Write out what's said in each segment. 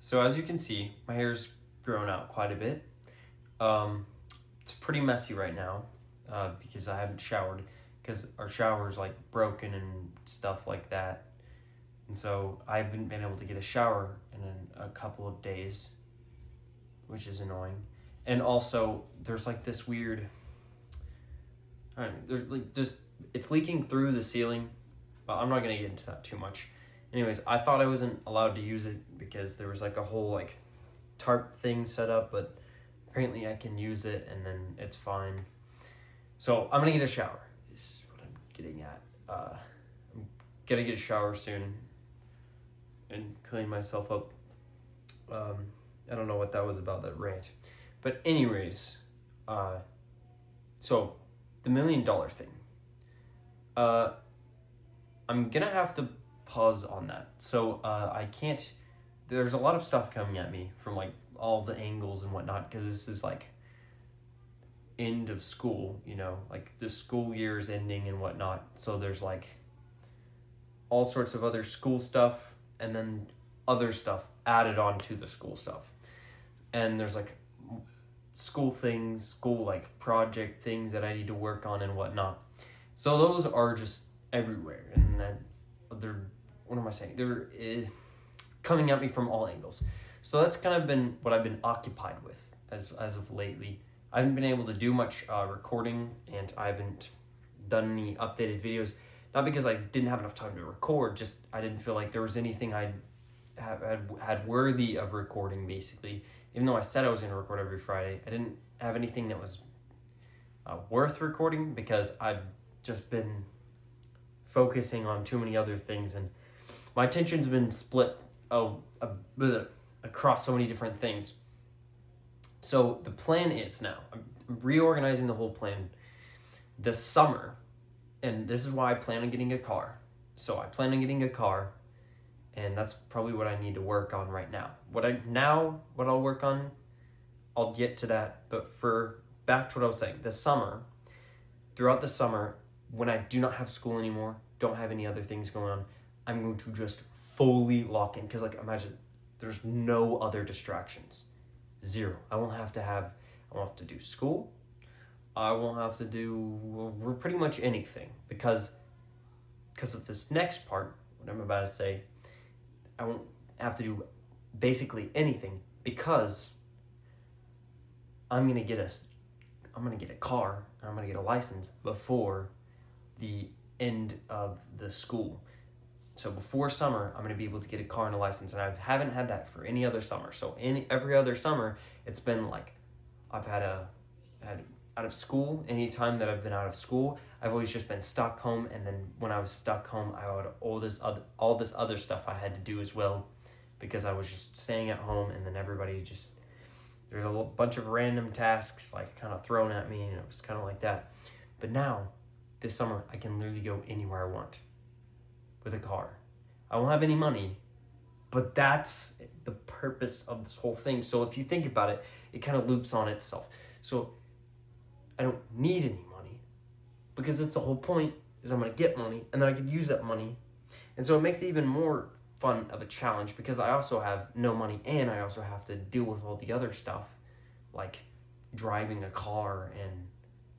So as you can see, my hair's grown out quite a bit. It's pretty messy right now because I haven't showered because our shower is like broken and stuff like that. And so I haven't been able to get a shower in a couple of days, which is annoying. And also, there's like this weird, I don't know, there's like just, it's leaking through the ceiling. But I'm not gonna get into that too much. Anyways, I thought I wasn't allowed to use it because there was like a whole like tarp thing set up, but apparently I can use it and then it's fine. So I'm gonna get a shower. Is what I'm getting at. I'm gonna get a shower soon and clean myself up. I don't know what that was about, that rant, but anyways, so the $1 million thing. I'm gonna have to pause on that. So I can't. There's a lot of stuff coming at me from like all the angles and whatnot because this is like end of school, like the school year is ending and whatnot. So there's like all sorts of other school stuff and then other stuff added on to the school stuff. And there's like school things, school like project things that I need to work on and whatnot. So those are just everywhere, and then they're, what am I saying? They're coming at me from all angles. So that's kind of been what I've been occupied with as of lately. I haven't been able to do much recording, and I haven't done any updated videos. Not because I didn't have enough time to record, just I didn't feel like there was anything I had worthy of recording, basically. Even though I said I was going to record every Friday, I didn't have anything that was worth recording because I've just been focusing on too many other things, and my attention's been split across so many different things. So the plan is now, I'm reorganizing the whole plan this summer, and this is why I plan on getting a car. So I plan on getting a car, and that's probably what I need to work on right now. What I'll work on, I'll get to that, but back to what I was saying, throughout the summer, when I do not have school anymore, don't have any other things going on, I'm going to just fully lock in. Because like, imagine, there's no other distractions. Zero. I won't have to do school. I won't have to do pretty much anything because of this next part, what I'm about to say. I won't have to do basically anything because I'm gonna get a car, and I'm gonna get a license before the end of the school. So before summer, I'm gonna be able to get a car and a license, and I haven't had that for any other summer. So every other summer, it's been like I've had out of school. Any time that I've been out of school, I've always just been stuck home, and then when I was stuck home, I had all this other stuff I had to do as well, because I was just staying at home, and then there's a bunch of random tasks like kind of thrown at me, and it was kind of like that. But now, this summer, I can literally go anywhere I want with a car. I won't have any money, but that's the purpose of this whole thing. So if you think about it, it kind of loops on itself. So I don't need any money because that's the whole point, is I'm going to get money and then I can use that money. And so it makes it even more fun of a challenge because I also have no money and I also have to deal with all the other stuff like driving a car and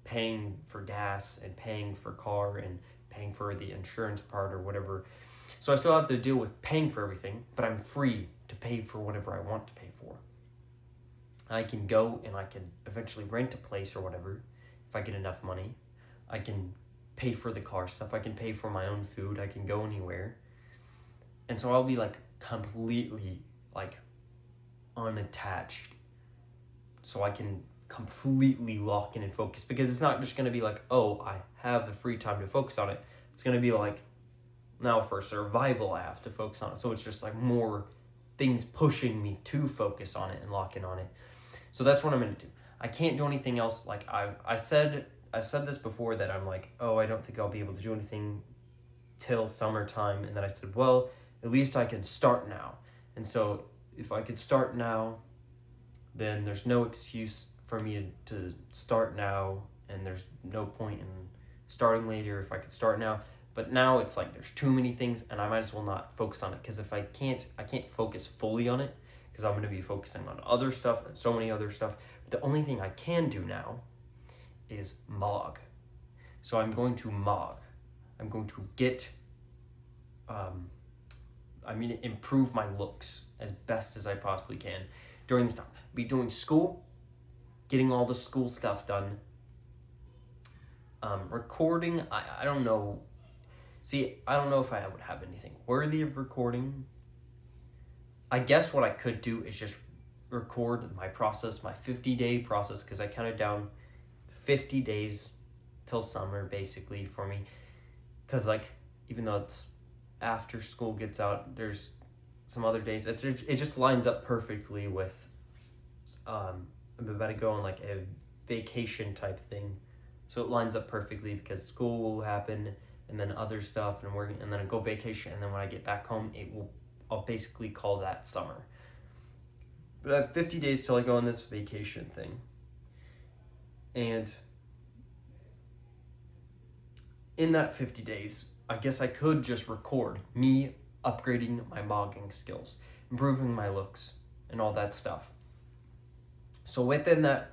paying for gas and paying for car and paying for the insurance part or whatever. So I still have to deal with paying for everything, but I'm free to pay for whatever I want to pay for. I can go and I can eventually rent a place or whatever if I get enough money. I can pay for the car stuff. I can pay for my own food. I can go anywhere. And so I'll be like completely like unattached. So I can completely lock in and focus, because it's not just going to be like, oh, I have the free time to focus on it. It's going to be like, now for survival, I have to focus on it. So it's just like more things pushing me to focus on it and lock in on it. So that's what I'm going to do. I can't do anything else. Like I said this before, that I'm like, oh, I don't think I'll be able to do anything till summertime. And then I said, well, at least I can start now. And so if I could start now, then there's no excuse for me to start now, and there's no point in starting later if I could start now. But now it's like there's too many things, and I might as well not focus on it, because if I can't focus fully on it, because I'm going to be focusing on other stuff and so many other stuff. But the only thing I can do now is mog. So I'm going to mog. I'm going to get, improve my looks as best as I possibly can during this time. Be doing school, getting all the school stuff done. Recording, I don't know. See, I don't know if I would have anything worthy of recording. I guess what I could do is just record my process, my 50-day process, because I counted down 50 days till summer, basically, for me. Because, like, even though it's after school gets out, there's some other days. It just lines up perfectly with, I'm about to go on, like, a vacation type thing. So it lines up perfectly because school will happen, and then other stuff, and working, and then I go vacation, and then when I get back home, I'll basically call that summer. But I have 50 days till I go on this vacation thing. And in that 50 days, I guess I could just record me upgrading my mogging skills, improving my looks, and all that stuff. So within that,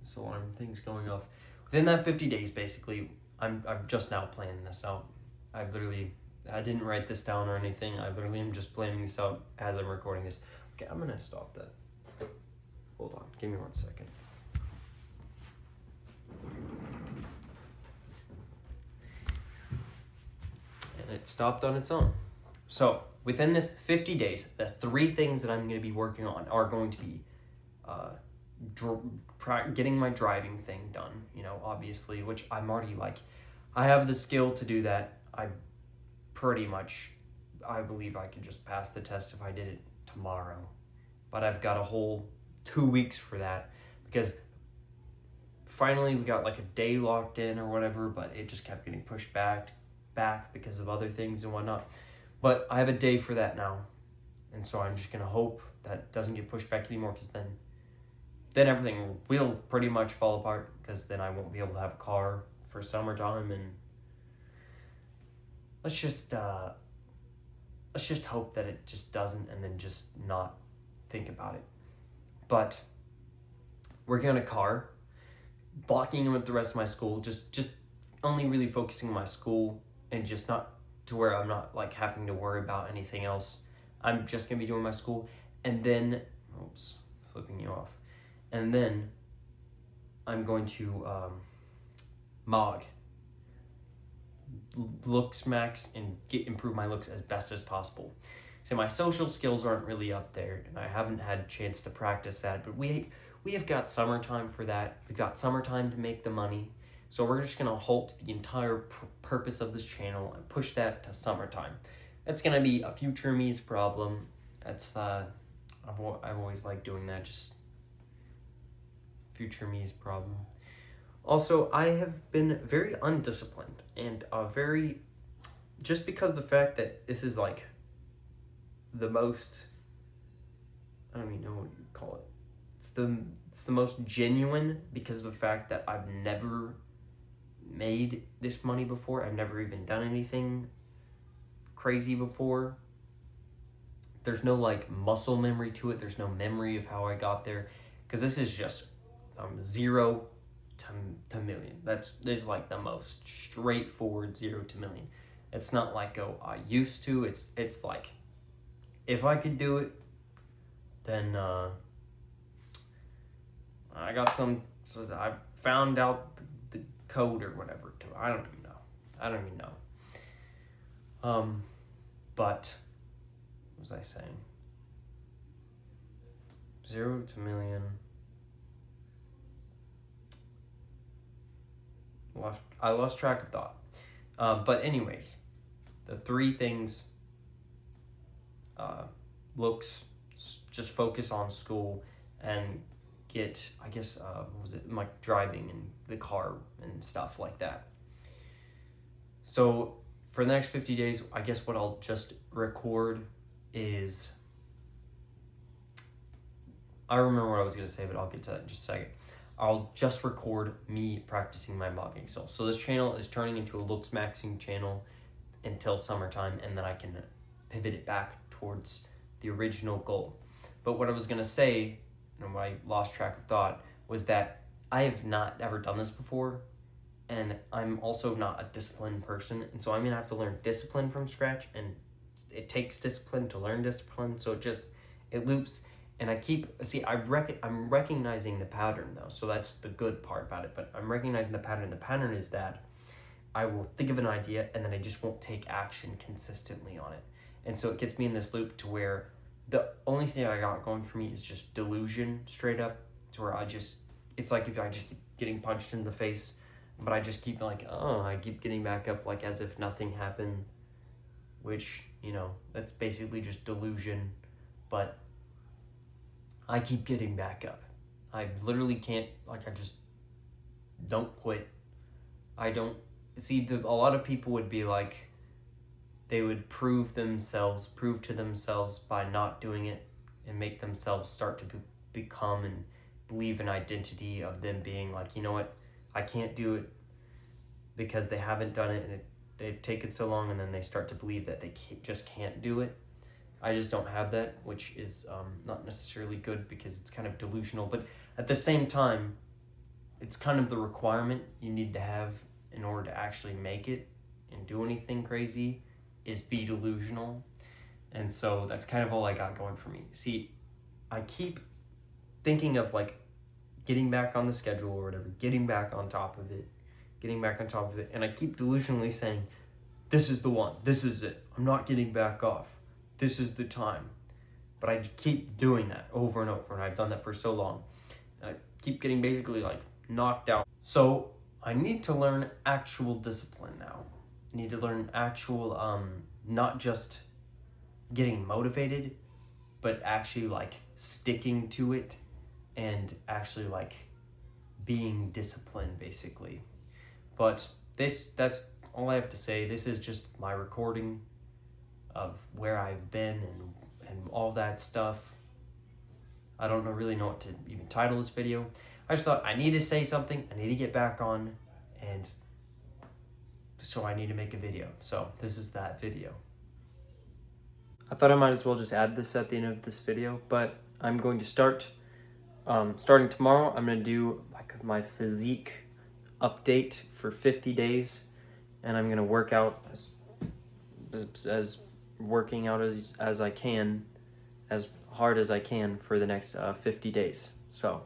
this alarm thing's going off. Within that 50 days, basically, I'm just now planning this out. I didn't write this down or anything. I literally am just planning this out as I'm recording this. Okay, I'm gonna stop that. Hold on, give me 1 second. And it stopped on its own. So within this 50 days, the 3 things that I'm gonna be working on are going to be getting my driving thing done, obviously, which I'm already I have the skill to do that. I believe I could just pass the test if I did it tomorrow, but I've got a whole 2 weeks for that because finally we got like a day locked in or whatever, but it just kept getting pushed back because of other things and whatnot. But I have a day for that now, and so I'm just gonna hope that doesn't get pushed back anymore, because then everything will pretty much fall apart, because then I won't be able to have a car for summertime. And let's just hope that it just doesn't, and then just not think about it. But working on a car, blocking in with the rest of my school, just only really focusing on my school, and just not to where I'm not like having to worry about anything else. I'm just gonna be doing my school, and then flipping you off. And then I'm going to mog, looks max, and improve my looks as best as possible. So my social skills aren't really up there, and I haven't had a chance to practice that, but we have got summertime for that. We've got summertime to make the money. So we're just gonna halt the entire purpose of this channel and push that to summertime. That's gonna be a future me's problem. That's I've always liked doing that, just future me's problem. Also, I have been very undisciplined, and just because of the fact that this is like the most, I don't even know what you call it. It's the most genuine, because of the fact that I've never made this money before. I've never even done anything crazy before. There's no like muscle memory to it. There's no memory of how I got there, because this is just 0 to million. This is like the most straightforward 0 to million. It's not like I used to. It's like, if I could do it, then I got some. So I found out the code or whatever. I don't even know. But what was I saying? 0 to million. I lost track of thought. But anyways, the 3 things: looks, just focus on school, and get, I guess, like driving and the car and stuff like that. So for the next 50 days, I guess what I'll just record is, I remember what I was going to say, but I'll get to that in just a second. I'll just record me practicing my mogging skills. So this channel is turning into a looks maxing channel until summertime, and then I can pivot it back towards the original goal. But what I was gonna say, and what I lost track of thought, was that I have not ever done this before, and I'm also not a disciplined person, and so I'm gonna have to learn discipline from scratch, and it takes discipline to learn discipline, so it loops, and I'm recognizing the pattern though, so that's the good part about it. But I'm recognizing the pattern. The pattern is that I will think of an idea and then I just won't take action consistently on it, and so it gets me in this loop to where the only thing I got going for me is just delusion, straight up, to where it's like if I just keep getting punched in the face, but I just keep like, oh, I keep getting back up like as if nothing happened, which, that's basically just delusion, but I keep getting back up. I literally can't, like, I just don't quit. I don't see a lot of people would be like, they would prove to themselves by not doing it, and make themselves start to become and believe an identity of them being like, you know what, I can't do it, because they haven't done it, and they've taken so long, and then they start to believe that they just can't do it. I just don't have that, which is not necessarily good, because it's kind of delusional, but at the same time, it's kind of the requirement you need to have in order to actually make it and do anything crazy, is be delusional. And so that's kind of all I got going for me. See, I keep thinking of like getting back on the schedule or whatever, getting back on top of it, and I keep delusionally saying, this is the one, this is it, I'm not getting back off, this is the time. But I keep doing that over and over, and I've done that for so long, and I keep getting basically like knocked out. So I need to learn actual discipline now. I need to learn actual, not just getting motivated, but actually like sticking to it, and actually like being disciplined, basically. But that's all I have to say. This is just my recording of where I've been and all that stuff. I don't really know what to even title this video. I just thought I need to say something, I need to get back on, and so I need to make a video. So this is that video. I thought I might as well just add this at the end of this video, but I'm going to starting tomorrow, I'm going to do like my physique update for 50 days, and I'm going to work out as working out as I can, as hard as I can for the next 50 days. So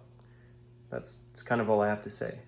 that's kind of all I have to say.